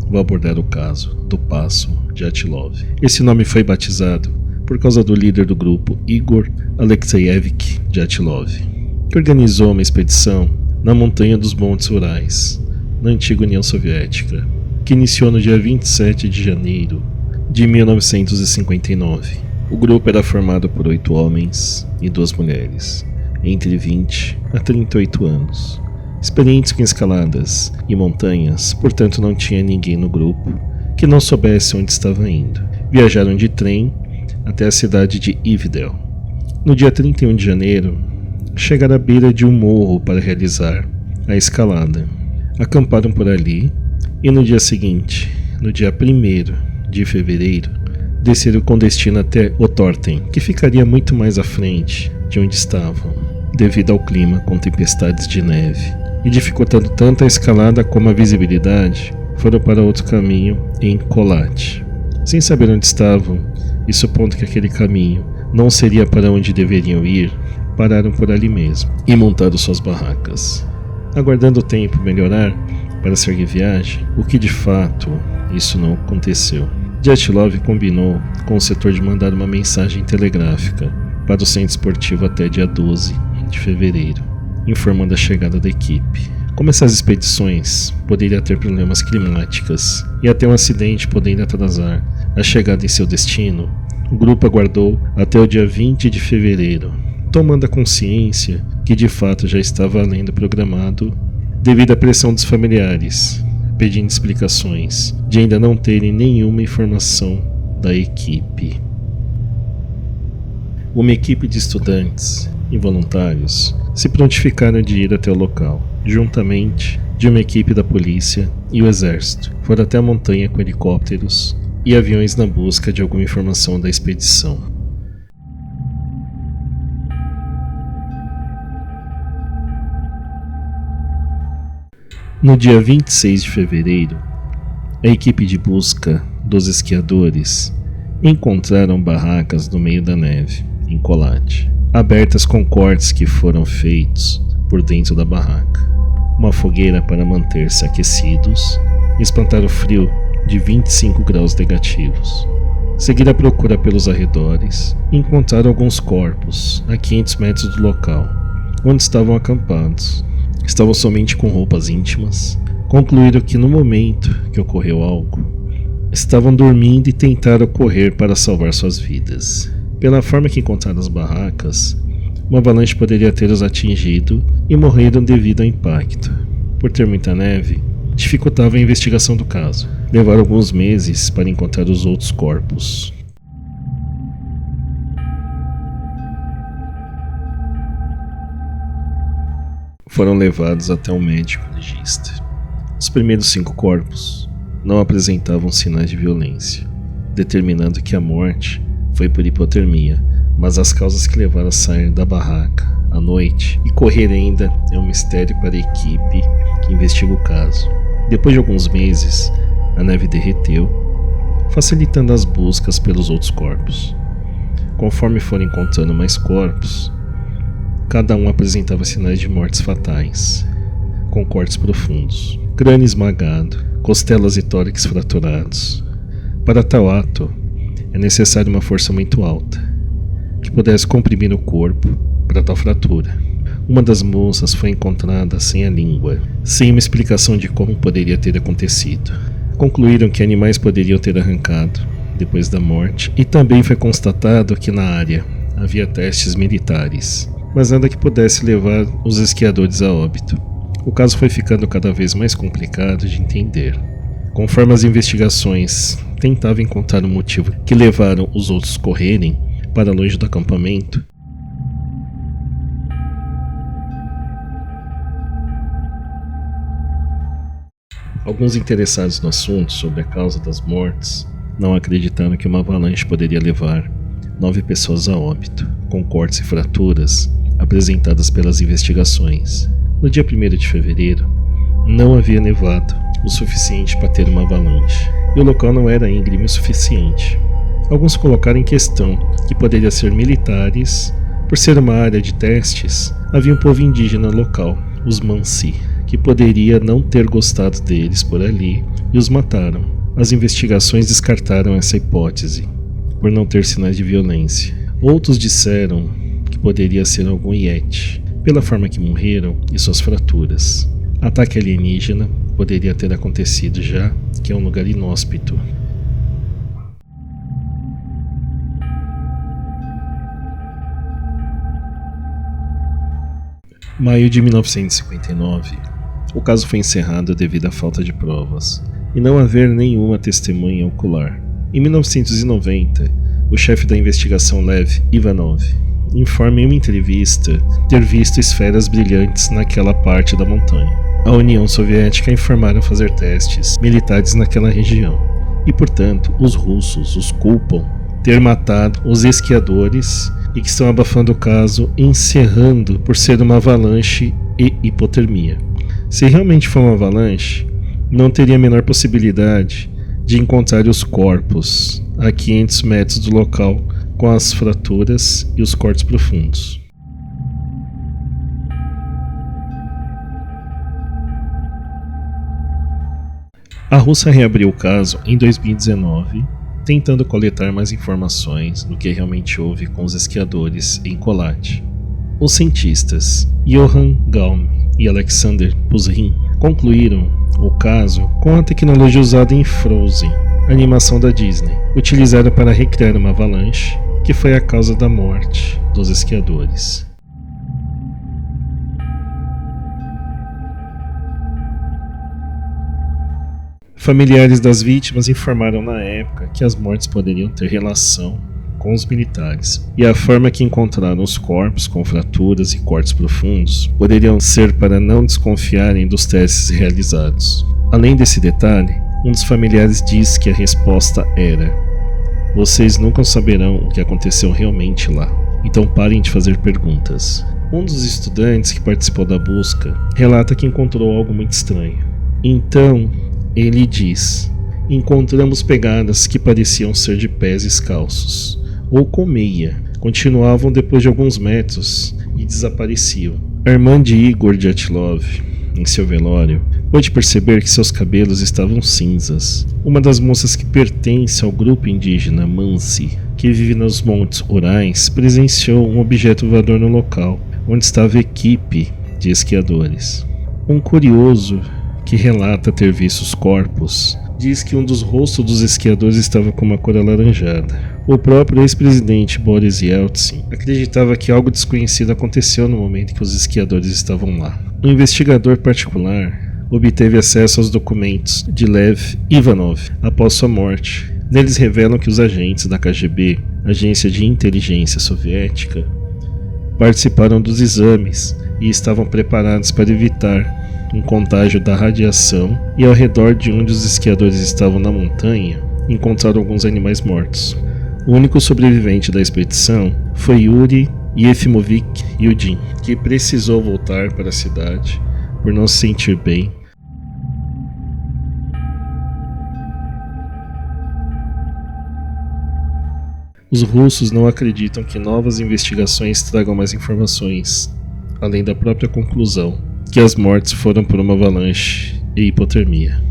vou abordar o caso do Passo Dyatlov. Esse nome foi batizado por causa do líder do grupo, Igor Alexeyevich Dyatlov, que organizou uma expedição na montanha dos Montes Urais, na antiga União Soviética, que iniciou no dia 27 de janeiro de 1959. O grupo era formado por 8 homens e 2 mulheres, entre 20 a 38 anos, experientes com escaladas e montanhas, portanto não tinha ninguém no grupo que não soubesse onde estava indo. Viajaram de trem até a cidade de Ivdel. No dia 31 de janeiro, chegaram à beira de um morro para realizar a escalada. Acamparam por ali e no dia seguinte, no dia 1º de fevereiro, desceram com destino até Otorten, que ficaria muito mais à frente de onde estavam, devido ao clima com tempestades de neve. E dificultando tanto a escalada como a visibilidade, foram para outro caminho em Kolat. Sem saber onde estavam e supondo que aquele caminho não seria para onde deveriam ir, pararam por ali mesmo e montaram suas barracas, aguardando o tempo melhorar para seguir viagem, o que de fato isso não aconteceu. Dyatlov combinou com o setor de mandar uma mensagem telegráfica para o centro esportivo até dia 12 de fevereiro, informando a chegada da equipe. Como essas expedições poderiam ter problemas climáticos e até um acidente podendo atrasar a chegada em seu destino, o grupo aguardou até o dia 20 de fevereiro, tomando a consciência que de fato já estava além do programado devido à pressão dos familiares, pedindo explicações de ainda não terem nenhuma informação da equipe. Uma equipe de estudantes e voluntários se prontificaram de ir até o local, juntamente de uma equipe da polícia e o exército. Foram até a montanha com helicópteros e aviões na busca de alguma informação da expedição. No dia 26 de fevereiro, a equipe de busca dos esquiadores encontraram barracas no meio da neve, em Kolat, abertas com cortes que foram feitos por dentro da barraca, uma fogueira para manter-se aquecidos e espantar o frio de 25 graus negativos. Seguiram a procura pelos arredores e encontraram alguns corpos a 500 metros do local, onde estavam acampados. Estavam somente com roupas íntimas. Concluíram que no momento que ocorreu algo, estavam dormindo e tentaram correr para salvar suas vidas. Pela forma que encontraram as barracas, uma avalanche poderia ter os atingido e morreram devido ao impacto. Por ter muita neve, dificultava a investigação do caso. Levaram alguns meses para encontrar os outros corpos. Foram levados até um médico legista. Os primeiros 5 corpos não apresentavam sinais de violência, determinando que a morte foi por hipotermia, mas as causas que levaram a sair da barraca à noite e correr ainda é um mistério para a equipe que investiga o caso. Depois de alguns meses, a neve derreteu, facilitando as buscas pelos outros corpos. Conforme foram encontrando mais corpos, cada um apresentava sinais de mortes fatais, com cortes profundos, crânio esmagado, costelas e tórax fraturados. Para tal ato, é necessária uma força muito alta, que pudesse comprimir o corpo para tal fratura. Uma das moças foi encontrada sem a língua, sem uma explicação de como poderia ter acontecido. Concluíram que animais poderiam ter arrancado depois da morte, e também foi constatado que na área havia testes militares, mas nada que pudesse levar os esquiadores a óbito. O caso foi ficando cada vez mais complicado de entender. Conforme as investigações tentavam encontrar o motivo que levaram os outros correrem para longe do acampamento, alguns interessados no assunto sobre a causa das mortes não acreditaram que uma avalanche poderia levar 9 pessoas a óbito, com cortes e fraturas apresentadas pelas investigações. No dia 1º de fevereiro, não havia nevado o suficiente para ter uma avalanche, e o local não era íngreme o suficiente. Alguns colocaram em questão que poderia ser militares. Por ser uma área de testes, havia um povo indígena local, os Mansi, que poderia não ter gostado deles por ali e os mataram. As investigações descartaram essa hipótese, por não ter sinais de violência. Outros disseram que poderia ser algum Yeti, pela forma que morreram e suas fraturas. Ataque alienígena poderia ter acontecido já que é um lugar inóspito. Maio de 1959. O caso foi encerrado devido à falta de provas e não haver nenhuma testemunha ocular. Em 1990, o chefe da investigação Lev Ivanov informa em uma entrevista ter visto esferas brilhantes naquela parte da montanha. A União Soviética informaram fazer testes militares naquela região e, portanto, os russos os culpam ter matado os esquiadores e que estão abafando o caso, encerrando por ser uma avalanche e hipotermia. Se realmente for uma avalanche, não teria a menor possibilidade de encontrar os corpos a 500 metros do local com as fraturas e os cortes profundos. A Rússia reabriu o caso em 2019, tentando coletar mais informações do que realmente houve com os esquiadores em Kolat. Os cientistas Johann Gaum e Alexander Puzrin concluíram o caso com a tecnologia usada em Frozen, animação da Disney, utilizada para recriar uma avalanche que foi a causa da morte dos esquiadores. Familiares das vítimas informaram na época que as mortes poderiam ter relação com os militares, e a forma que encontraram os corpos com fraturas e cortes profundos poderiam ser para não desconfiarem dos testes realizados. Além desse detalhe, um dos familiares diz que a resposta era: "Vocês nunca saberão o que aconteceu realmente lá, então parem de fazer perguntas." Um dos estudantes que participou da busca relata que encontrou algo muito estranho. Então, ele diz: "Encontramos pegadas que pareciam ser de pés descalços, ou com meia. Continuavam depois de alguns metros e desapareciam." A irmã de Igor Dyatlov, em seu velório, pôde perceber que seus cabelos estavam cinzas. Uma das moças que pertence ao grupo indígena Mansi, que vive nos Montes Urais, presenciou um objeto voador no local, onde estava a equipe de esquiadores. Um curioso que relata ter visto os corpos diz que um dos rostos dos esquiadores estava com uma cor alaranjada. O próprio ex-presidente Boris Yeltsin acreditava que algo desconhecido aconteceu no momento que os esquiadores estavam lá. Um investigador particular obteve acesso aos documentos de Lev Ivanov após sua morte. Neles revelam que os agentes da KGB, agência de inteligência soviética, participaram dos exames e estavam preparados para evitar um contágio da radiação, e ao redor de onde os esquiadores estavam na montanha, encontraram alguns animais mortos. O único sobrevivente da expedição foi Yuri Yefimovich Yudin, que precisou voltar para a cidade por não se sentir bem. Os russos não acreditam que novas investigações tragam mais informações, além da própria conclusão que as mortes foram por uma avalanche e hipotermia.